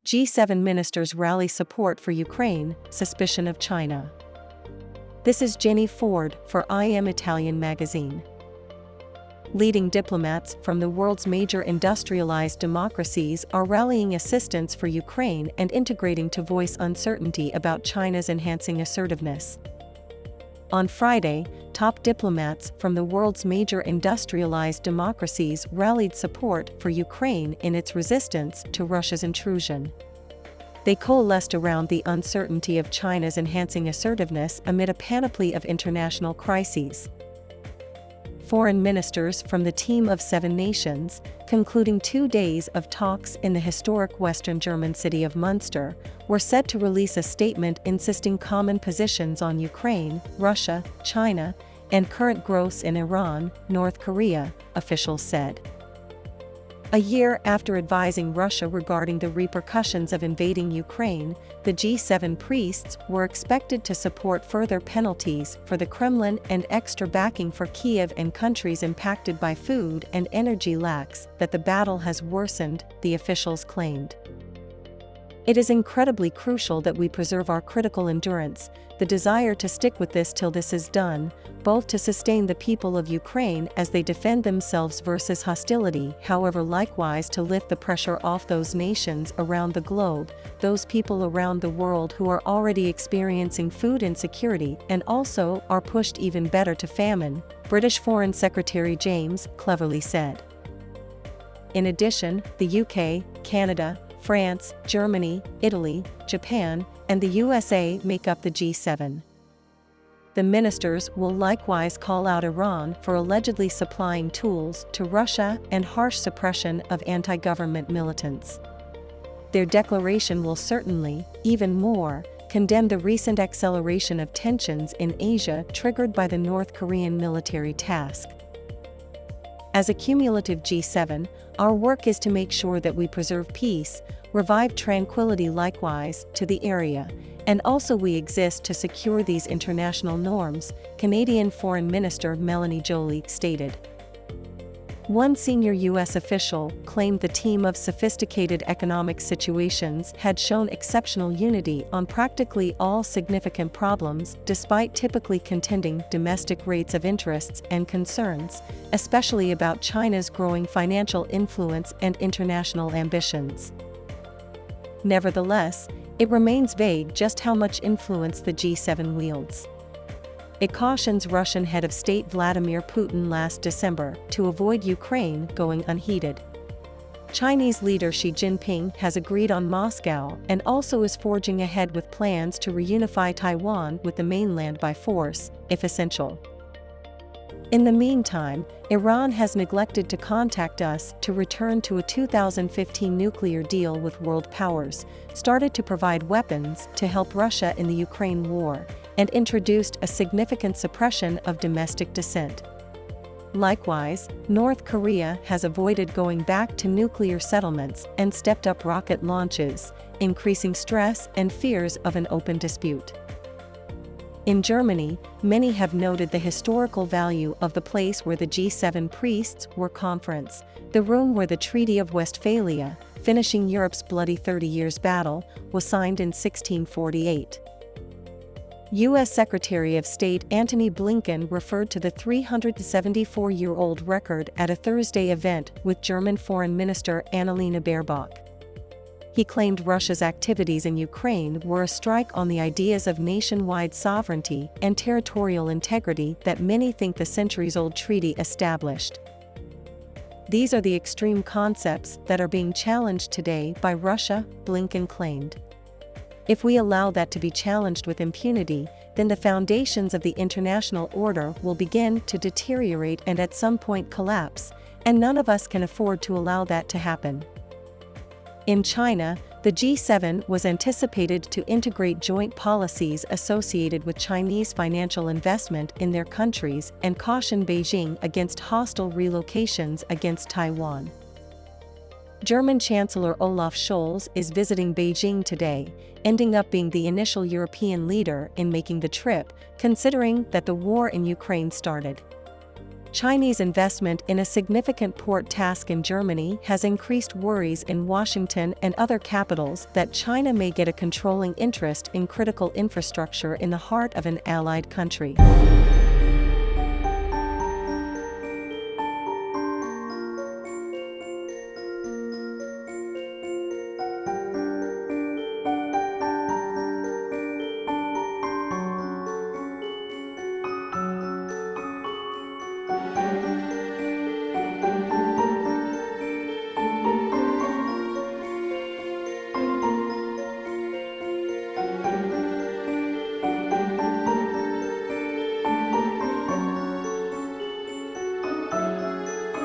G7 ministers rally support for Ukraine, suspicion of China. This is Jenny Ford for I Am Italian magazine. Leading diplomats from the world's major industrialized democracies are rallying assistance for Ukraine and integrating to voice uncertainty about China's enhancing assertiveness. On Friday, top diplomats from the world's major industrialized democracies rallied support for Ukraine in its resistance to Russia's intrusion. They coalesced around the uncertainty of China's enhancing assertiveness amid a panoply of international crises. Foreign ministers from the team of 7 nations, concluding 2 days of talks in the historic Western German city of Munster, were set to release a statement insisting common positions on Ukraine, Russia, China, and current growths in Iran, North Korea, officials said. A year after advising Russia regarding the repercussions of invading Ukraine, the G7 priests were expected to support further penalties for the Kremlin and extra backing for Kiev and countries impacted by food and energy lacks that the battle has worsened, the officials claimed. It is incredibly crucial that we preserve our critical endurance, the desire to stick with this till this is done, both to sustain the people of Ukraine as they defend themselves versus hostility, however likewise to lift the pressure off those nations around the globe, those people around the world who are already experiencing food insecurity and also are pushed even better to famine, British Foreign Secretary James Cleverly said. In addition, the UK, Canada, France, Germany, Italy, Japan, and the USA make up the G7. The ministers will likewise call out Iran for allegedly supplying tools to Russia and harsh suppression of anti-government militants. Their declaration will certainly, even more, condemn the recent acceleration of tensions in Asia triggered by the North Korean military task. As a cumulative G7, our work is to make sure that we preserve peace, revive tranquility likewise to the area, and also we exist to secure these international norms, Canadian Foreign Minister Melanie Joly stated. One senior U.S. official claimed the team of sophisticated economic situations had shown exceptional unity on practically all significant problems despite typically contending domestic rates of interests and concerns, especially about China's growing financial influence and international ambitions. Nevertheless, it remains vague just how much influence the G7 wields. It cautions Russian head of state Vladimir Putin last December to avoid Ukraine going unheeded. Chinese leader Xi Jinping has agreed on Moscow and also is forging ahead with plans to reunify Taiwan with the mainland by force, if essential. In the meantime, Iran has neglected to contact us to return to a 2015 nuclear deal with world powers, started to provide weapons to help Russia in the Ukraine war, and introduced a significant suppression of domestic dissent. Likewise, North Korea has avoided going back to nuclear settlements and stepped up rocket launches, increasing stress and fears of an open dispute. In Germany, many have noted the historical value of the place where the G7 priests were conference, the room where the Treaty of Westphalia, finishing Europe's bloody 30 Years' battle, was signed in 1648. U.S. Secretary of State Antony Blinken referred to the 374-year-old record at a Thursday event with German Foreign Minister Annalena Baerbock. He claimed Russia's activities in Ukraine were a strike on the ideas of nationwide sovereignty and territorial integrity that many think the centuries-old treaty established. These are the extreme concepts that are being challenged today by Russia, Blinken claimed. If we allow that to be challenged with impunity, then the foundations of the international order will begin to deteriorate and at some point collapse, and none of us can afford to allow that to happen. In China, the G7 was anticipated to integrate joint policies associated with Chinese financial investment in their countries and caution Beijing against hostile relocations against Taiwan. German Chancellor Olaf Scholz is visiting Beijing today, ending up being the initial European leader in making the trip, considering that the war in Ukraine started. Chinese investment in a significant port task in Germany has increased worries in Washington and other capitals that China may get a controlling interest in critical infrastructure in the heart of an allied country.